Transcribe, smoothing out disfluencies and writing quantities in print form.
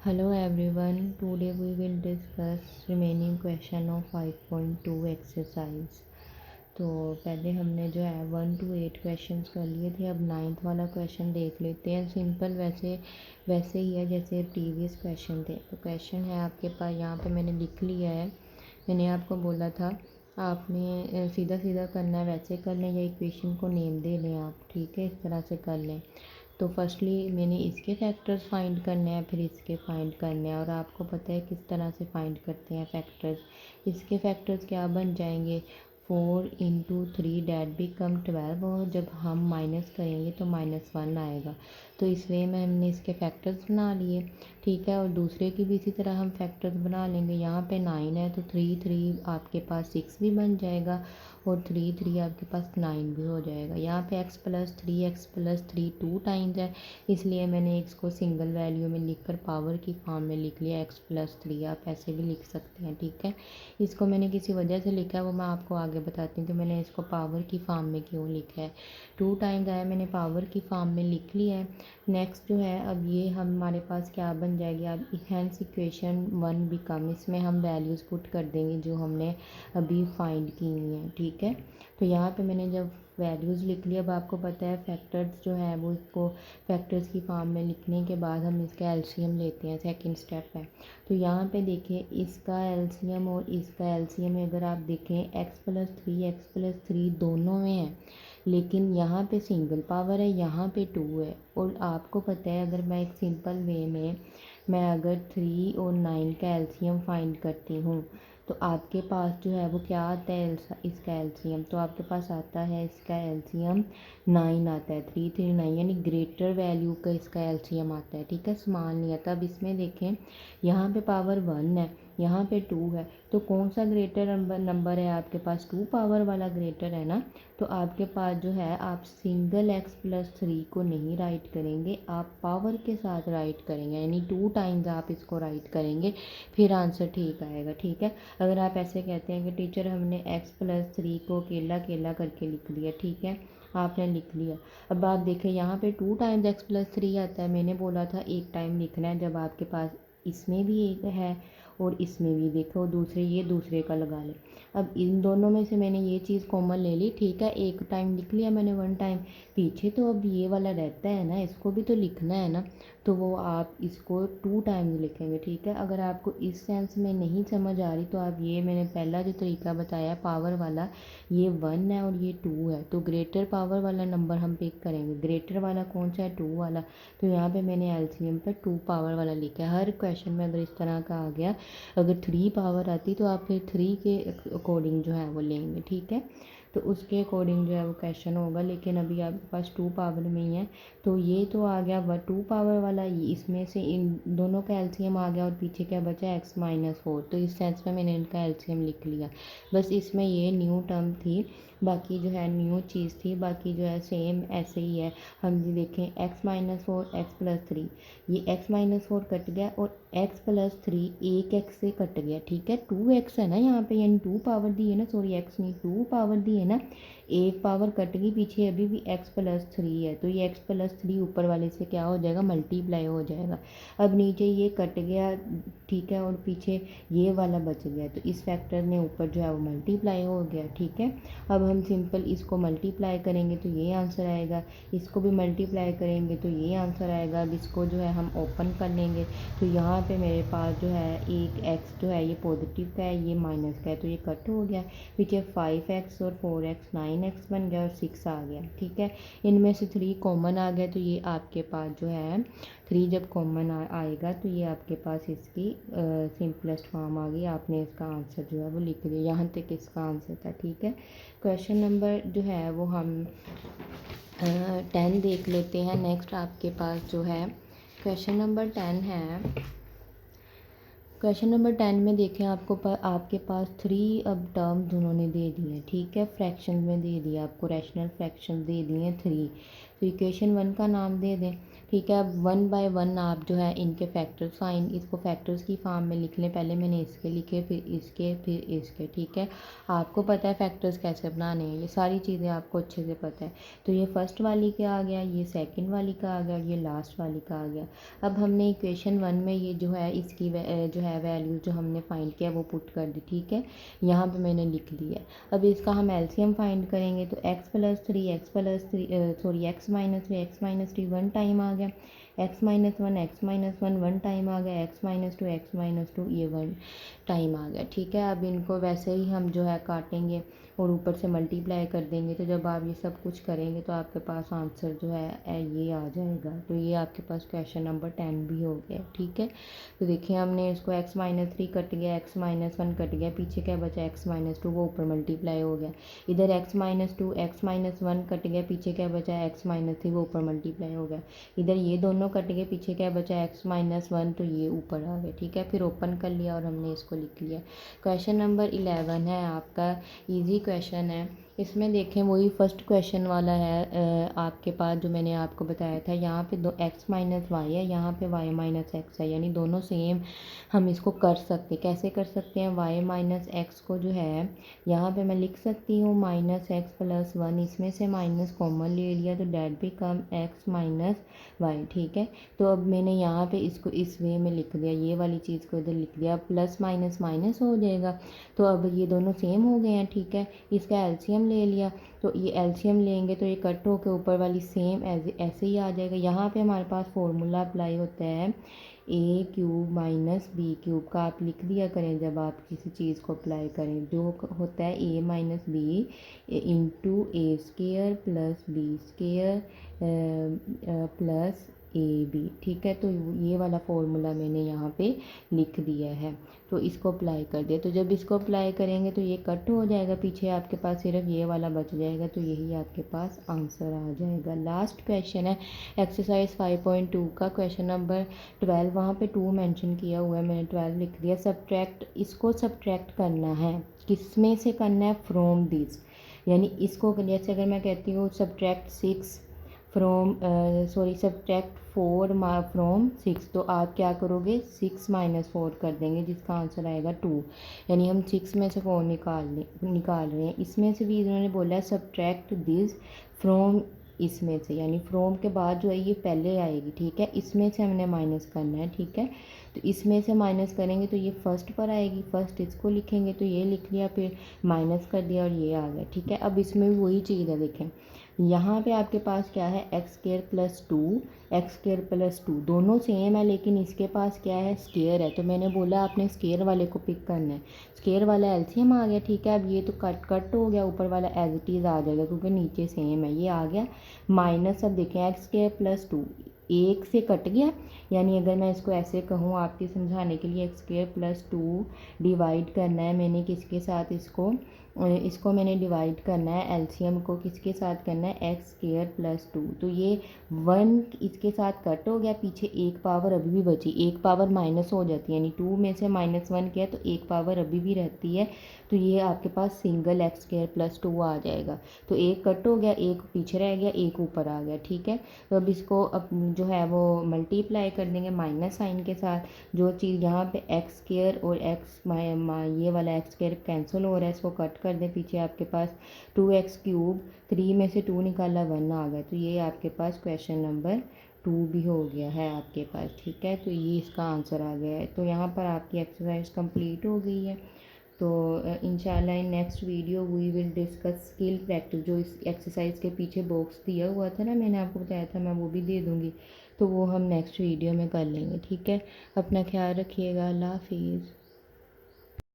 Hello everyone, today we will discuss remaining question of 5.2 exercise। तो पहले हमने जो है 1 to 8 क्वेश्चंस कर लिए थे। अब 9th वाला क्वेश्चन देख लेते हैं। सिंपल वैसे ही है जैसे प्रीवियस क्वेश्चन थे। तो क्वेश्चन है आपके पास, यहाँ पे मैंने लिख लिया है। मैंने आपको बोला था आपने सीधा सीधा करना है, वैसे कर लें या इक्वेशन को नेम दे लें आप, ठीक है, इस तरह से कर लें। तो फर्स्टली मैंने इसके फैक्टर्स फाइंड करने हैं, फिर इसके फाइंड करने हैं। और आपको पता है किस तरह से फाइंड करते हैं फैक्टर्स। इसके फैक्टर्स क्या बन जाएंगे, 4 × 3 डैट बिकम 12, और जब हम माइनस करेंगे तो -1 आएगा। तो इस वे में हमने इसके फैक्टर्स बना लिए, ठीक है। और दूसरे की भी इसी तरह हम फैक्टर्स बना लेंगे। यहाँ पे 9 है तो 3 आपके पास 6 भी बन जाएगा, और 3 आपके पास 9 भी हो जाएगा। यहाँ पे x + 3 2 टाइम्स है, इसलिए मैंने इसको सिंगल वैल्यू में लिखकर पावर की फॉर्म में लिख लिया x + 3। आप ऐसे भी लिख सकते हैं, ठीक है। इसको मैंने किसी वजह से लिखा है, वो मैं आपको आगे बताती हूँ कि मैंने इसको पावर की फॉर्म में क्यों लिखा है। 2 टाइम्स आया, मैंने पावर की फॉर्म में लिख लिया है। नेक्स्ट जो है, अब ये हमारे पास क्या बन जाएगी, अब हैंस इक्वेशन 1 बिकम, इसमें हम वैल्यूज़ पुट कर देंगे जो हमने अभी फाइंड की हुई हैं, ठीक है। तो यहाँ पे मैंने जब वैल्यूज़ लिख लिया, अब आपको पता है फैक्टर्स जो है वो इसको फैक्टर्स की फॉर्म में लिखने के बाद हम इसका एलसीएम लेते हैं, सेकंड स्टेप है। तो यहाँ पे देखिए इसका एलसीएम और इसका एलसीएम अगर आप देखें x + 3 दोनों में है, लेकिन यहाँ पे सिंगल पावर है, यहाँ पे 2 है। और आपको पता है अगर मैं एक सिंपल वे में मैं अगर 3 और 9 का एलसीएम फाइंड करती हूँ तो आपके पास जो है वो क्या आता है, इसका एलसीएम। तो आपके पास आता है इसका एलसीएम 9 आता है, 3 3 9, यानी ग्रेटर वैल्यू का इसका एलसीएम आता है, ठीक है, स्मॉल नहीं आता। अब इसमें देखें यहाँ पे पावर 1 है, यहाँ पे 2 है, तो कौन सा ग्रेटर नंबर है आपके पास, 2 पावर वाला ग्रेटर है ना। तो आपके पास जो है आप सिंगल x + 3 को नहीं राइट करेंगे, आप पावर के साथ राइट करेंगे, यानी 2 टाइम्स आप इसको राइट करेंगे, फिर आंसर ठीक आएगा, ठीक है। अगर आप ऐसे कहते हैं कि टीचर हमने x + 3 को अकेला अकेला करके लिख दिया, ठीक है, आपने लिख लिया। अब आप देखें यहाँ पे 2 टाइम्स x + 3 आता है, मैंने बोला था एक टाइम लिखना है, जब आपके पास इसमें भी एक है और इसमें भी, देखो दूसरे ये दूसरे का लगा ले। अब इन दोनों में से मैंने ये चीज़ कॉमन ले ली, ठीक है, एक टाइम लिख लिया मैंने 1 टाइम, पीछे तो अब ये वाला रहता है ना, इसको भी तो लिखना है ना, तो वो आप इसको 2 टाइम्स लिखेंगे, ठीक है। अगर आपको इस सेंस में नहीं समझ आ रही तो आप ये मैंने पहला जो तरीका बताया पावर वाला, ये 1 है और ये 2 है, तो ग्रेटर पावर वाला नंबर हम पिक करेंगे। ग्रेटर वाला कौन सा है, 2 वाला। तो यहाँ पे मैंने एलसीएम पर 2 पावर वाला लिखा है। हर क्वेश्चन में अगर इस तरह का आ गया, अगर 3 पावर आती तो आप फिर 3 के अकॉर्डिंग जो है वो लेंगे, ठीक है। तो उसके अकॉर्डिंग जो है वो क्वेश्चन होगा, लेकिन अभी आपके पास 2 पावर में ही है, तो ये तो आ गया 2 पावर वाला, इसमें से इन दोनों का एलसीएम आ गया और पीछे क्या बचा x - 4। तो इस सेंस में मैंने इनका एलसीएम लिख लिया। बस इसमें ये न्यू टर्म थी, बाकी जो है न्यू चीज़ थी, बाकी जो है सेम ऐसे ही है। हम जी देखें x - 4 x + 3, ये x - 4 कट गया और x + 3 एक x से कट गया, ठीक है। 2x है ना यहाँ पे, यानी 2 पावर दी है ना, सॉरी x नहीं 2 पावर दी है ना, एक पावर कट गई, पीछे अभी भी x + 3 है, तो ये x + 3 ऊपर वाले से क्या हो जाएगा, मल्टीप्लाई हो जाएगा। अब नीचे ये कट गया, ठीक है, और पीछे ये वाला बच गया, तो इस फैक्टर ने ऊपर जो है वो मल्टीप्लाई हो गया, ठीक है। अब हम सिंपल इसको मल्टीप्लाई करेंगे तो ये आंसर आएगा, इसको भी मल्टीप्लाई करेंगे तो ये आंसर आएगा। अब इसको जो है हम ओपन कर लेंगे, तो यहाँ पे मेरे पास जो है एक x जो है ये पॉजिटिव का है, ये माइनस का है, तो ये कट हो गया, पीछे 5x और 4x 9x बन गया और 6 आ गया, ठीक है। इनमें से 3 कॉमन आ गया, तो ये आपके पास जो है 3 जब कॉमन आएगा तो ये आपके पास इसकी सिंपलेस्ट फॉर्म आ गई। आपने इसका आंसर जो है वो लिख दिया, यहाँ तक इसका आंसर था, ठीक है। क्वेश्चन नंबर जो है वो हम 10 देख लेते हैं। नेक्स्ट आपके पास जो है क्वेश्चन नंबर 10 है। क्वेश्चन नंबर 10 में देखें आपके पास 3 अब टर्म्स उन्होंने दे दिए हैं, ठीक है, फ्रैक्शन में दे दिया आपको, रैशनल फ्रैक्शन दे दिए हैं 3। तो इक्वेशन 1 का नाम दे दें, ठीक है। अब 1 बाय 1 आप जो है इनके फैक्टर्स फाइन, इसको फैक्टर्स की फॉर्म में लिख लें। पहले मैंने इसके लिखे, फिर इसके, फिर इसके, ठीक है। आपको पता है फैक्टर्स कैसे बनाने हैं, ये सारी चीज़ें आपको अच्छे से पता है। तो ये फर्स्ट वाली का आ गया, ये सेकंड वाली का आ गया, ये लास्ट वाली का आ गया। अब हमने इक्वेशन 1 में ये जो है इसकी जो है वैल्यू जो हमने फाइंड किया वो पुट कर दी, ठीक है। यहाँ पे मैंने लिख दिया। अब इसका हम एलसीएम फाइंड करेंगे तो x + 3 x माइनस 3 1 टाइम आ गया, x माइनस वन 1 टाइम आ गया, x माइनस टू ये 1 टाइम आ गया, ठीक है। अब इनको वैसे ही हम जो है काटेंगे और ऊपर से मल्टीप्लाई कर देंगे। तो जब आप ये सब कुछ करेंगे तो आपके पास आंसर जो है ये आ जाएगा। तो ये आपके पास क्वेश्चन नंबर 10 भी हो गया, ठीक है। तो देखिए हमने इसको x माइनस 3 कट गया, x माइनस 1 कट गया, पीछे क्या बचा x माइनस 2, वो ऊपर मल्टीप्लाई हो गया। इधर x minus 2 x minus 1 cut गया, पीछे क्या बचा x माइनस 3, वो ऊपर मल्टीप्लाई हो गया। इधर ये दोनों कट गए, पीछे क्या बचा x माइनस 1, तो ये ऊपर आ गया, ठीक है। फिर ओपन कर लिया और हमने इसको लिख लिया। क्वेश्चन नंबर 11 है आपका, इजी क्वेश्चन है। इसमें देखें वही फर्स्ट क्वेश्चन वाला है आपके पास जो मैंने आपको बताया था। यहाँ पे दो x माइनस वाई है, यहाँ पे y माइनस एक्स है, यानी दोनों सेम। हम इसको कर सकते, कैसे कर सकते हैं, y माइनस एक्स को जो है यहाँ पे मैं लिख सकती हूँ माइनस एक्स प्लस 1, इसमें से माइनस कॉमन ले लिया तो that become x minus y, ठीक है। तो अब मैंने यहाँ पे इसको इस वे में लिख दिया, ये वाली चीज़ को इधर लिख दिया, प्लस माइनस माइनस हो जाएगा। तो अब ये दोनों सेम हो गए हैं, ठीक है। इसका एलसीएम ले लिया, तो ये एलसीएम लेंगे तो ये कट होकर ऊपर वाली सेम ऐसे ही आ जाएगा। यहाँ पे हमारे पास फॉर्मूला अप्लाई होता है ए क्यूब माइनस बी क्यूब का, आप लिख दिया करें जब आप किसी चीज़ को अप्लाई करें, जो होता है A minus B into A square plus B square plus A B, ठीक है। तो ये वाला फॉर्मूला मैंने यहाँ पे लिख दिया है, तो इसको अप्लाई कर दिया। तो जब इसको अप्लाई करेंगे तो ये कट हो जाएगा, पीछे आपके पास सिर्फ ये वाला बच जाएगा, तो यही आपके पास आंसर आ जाएगा। लास्ट क्वेश्चन है एक्सरसाइज 5.2 का, क्वेश्चन नंबर 12। वहाँ पे 2 मेंशन किया हुआ है, मैंने 12 लिख दिया। सब्ट्रैक्ट, इसको सब्ट्रैक्ट करना है, किस में से करना है, फ्रॉम दिस, यानी इसको जैसे अगर मैं कहती हूँ सब्ट्रैक्ट 6 फ्रॉम सब्ट्रैक्ट 4 फ्रॉम 6, तो आप क्या करोगे 6 माइनस 4 कर देंगे, जिसका आंसर आएगा 2। यानी हम 6 में से 4 निकाल रहे हैं। इसमें से भी इन्होंने बोला है सब्ट्रैक्ट दिस फ्रॉम, इसमें से, यानी फ्रॉम के बाद जो है ये पहले आएगी, ठीक है। इसमें से हमने माइनस करना है, ठीक है। तो इसमें से माइनस करेंगे तो ये फर्स्ट पर आएगी, फर्स्ट इसको लिखेंगे, तो ये लिख लिया, फिर माइनस कर दिया और ये आ गया, ठीक है। अब इसमें भी वही चीज़ है, देखें यहाँ पे आपके पास क्या है एक्स स्केयर प्लस 2 दोनों सेम है, लेकिन इसके पास क्या है स्केयर है। तो मैंने बोला आपने स्केयर वाले को पिक करना है, स्केयर वाला एलसीएम आ गया, ठीक है। अब ये तो कट हो गया, ऊपर वाला एज इट इज़ आ जाएगा क्योंकि नीचे सेम है, ये आ गया माइनस। अब देखें एक्स स्केयर प्लस 2 एक से कट गया, यानी अगर मैं इसको ऐसे कहूँ आपके समझाने के लिए, एक्स स्केयर प्लस 2 डिवाइड करना है मैंने किसके साथ, इसको मैंने डिवाइड करना है एलसीएम को किसके साथ करना है, एक्स स्केयर प्लस 2। तो ये 1 इसके साथ कट हो गया, पीछे एक पावर अभी भी बची, एक पावर माइनस हो जाती है, यानी 2 में से -1 किया तो एक पावर अभी भी रहती है। तो ये आपके पास सिंगल एक्स स्केयर प्लस 2 आ जाएगा। तो एक कट हो गया, एक पीछे रह गया, एक ऊपर आ गया, ठीक है। तो अब इसको अब जो है वो मल्टीप्लाई कर देंगे माइनस साइन के साथ। जो चीज़ यहाँ पे एक्स स्केयर और ये वाला एक्स स्केयर कैंसिल हो रहा है, इसको कट कर दें, पीछे आपके पास 2x क्यूब, 3 में से 2 निकाला 1 आ गया। तो ये आपके पास क्वेश्चन नंबर 2 भी हो गया है आपके पास, ठीक है। तो ये इसका आंसर आ गया है। तो यहाँ पर आपकी एक्सरसाइज कंप्लीट हो गई है। तो इंशाल्लाह in next video we will discuss skill practice. जो इस एक्सरसाइज के पीछे बॉक्स दिया हुआ था ना, मैंने आपको बताया था, मैं वो भी दे दूँगी, तो वो हम नेक्स्ट वीडियो में कर लेंगे, ठीक है। अपना ख्याल रखिएगा, अल्लाह हाफिज़।